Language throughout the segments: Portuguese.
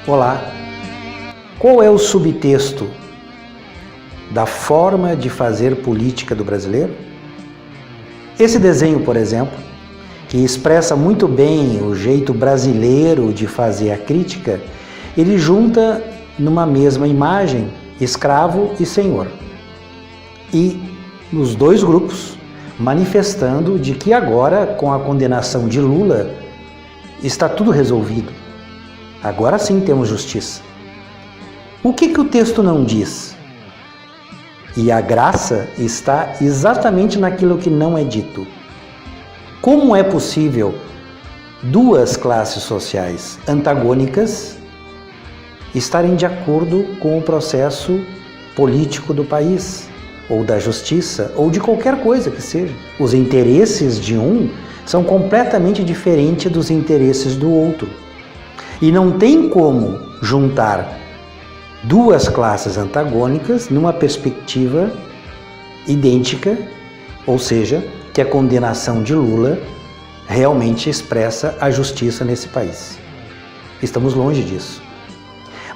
Olá, qual é o subtexto da forma de fazer política do brasileiro? Esse desenho, por exemplo, que expressa muito bem o jeito brasileiro de fazer a crítica, ele junta numa mesma imagem escravo e senhor. E nos dois grupos, manifestando de que agora, com a condenação de Lula, está tudo resolvido. Agora sim temos justiça. O que o texto não diz? E a graça está exatamente naquilo que não é dito. Como é possível duas classes sociais antagônicas estarem de acordo com o processo político do país, ou da justiça, ou de qualquer coisa que seja? Os interesses de um são completamente diferentes dos interesses do outro. E não tem como juntar duas classes antagônicas numa perspectiva idêntica, ou seja, que a condenação de Lula realmente expressa a justiça nesse país. Estamos longe disso.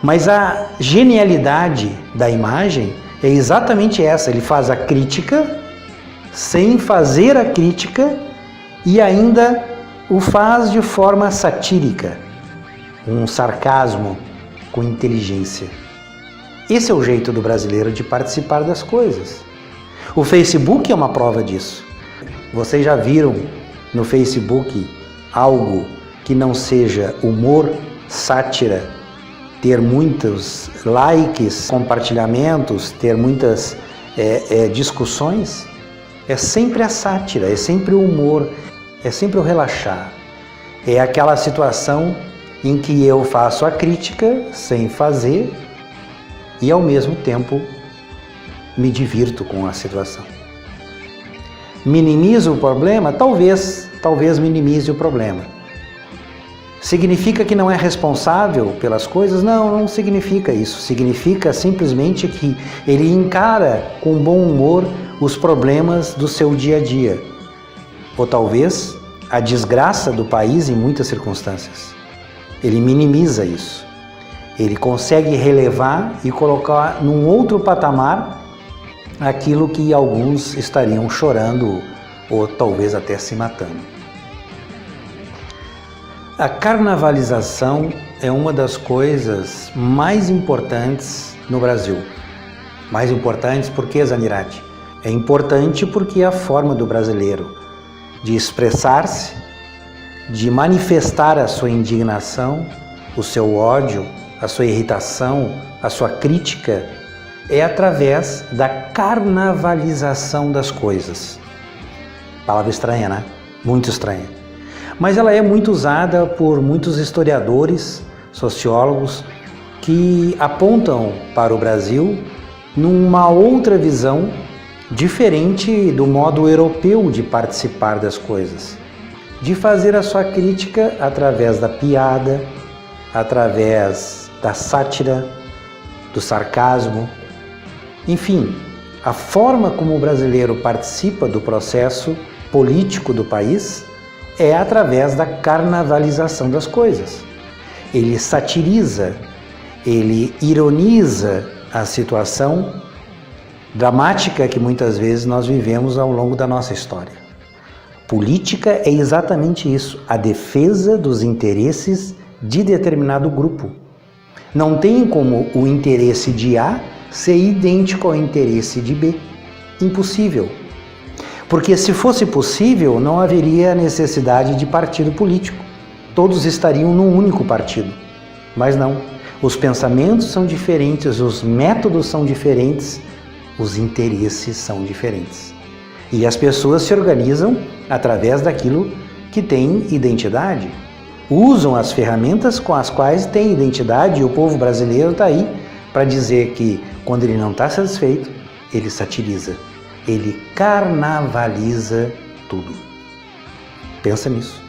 Mas a genialidade da imagem é exatamente essa. Ele faz a crítica sem fazer a crítica e ainda o faz de forma satírica, um sarcasmo com inteligência. Esse é o jeito do brasileiro de participar das coisas. O Facebook é uma prova disso. Vocês já viram no Facebook algo que não seja humor, sátira, ter muitos likes, compartilhamentos, ter muitas discussões? É sempre a sátira, é sempre o humor, é sempre o relaxar. É aquela situação em que eu faço a crítica sem fazer e ao mesmo tempo me divirto com a situação. Minimizo o problema? Talvez minimize o problema. Significa que não é responsável pelas coisas? Não significa isso. Significa simplesmente que ele encara com bom humor os problemas do seu dia a dia. Ou talvez a desgraça do país em muitas circunstâncias. Ele minimiza isso. Ele consegue relevar e colocar num outro patamar aquilo que alguns estariam chorando ou talvez até se matando. A carnavalização é uma das coisas mais importantes no Brasil. Mais importantes por que, Zanirati? É importante porque é a forma do brasileiro de expressar-se, de manifestar a sua indignação, o seu ódio, a sua irritação, a sua crítica, é através da carnavalização das coisas. Palavra estranha, né? Muito estranha. Mas ela é muito usada por muitos historiadores, sociólogos, que apontam para o Brasil numa outra visão diferente do modo europeu de participar das coisas, de fazer a sua crítica através da piada, através da sátira, do sarcasmo. Enfim, a forma como o brasileiro participa do processo político do país é através da carnavalização das coisas. Ele satiriza, ele ironiza a situação dramática que muitas vezes nós vivemos ao longo da nossa história. Política é exatamente isso, a defesa dos interesses de determinado grupo. Não tem como o interesse de A ser idêntico ao interesse de B. Impossível. Porque se fosse possível, não haveria necessidade de partido político. Todos estariam num único partido. Mas não. Os pensamentos são diferentes, os métodos são diferentes, os interesses são diferentes. E as pessoas se organizam através daquilo que tem identidade. Usam as ferramentas com as quais tem identidade, e o povo brasileiro está aí para dizer que, quando ele não está satisfeito, ele satiriza, ele carnavaliza tudo. Pensa nisso.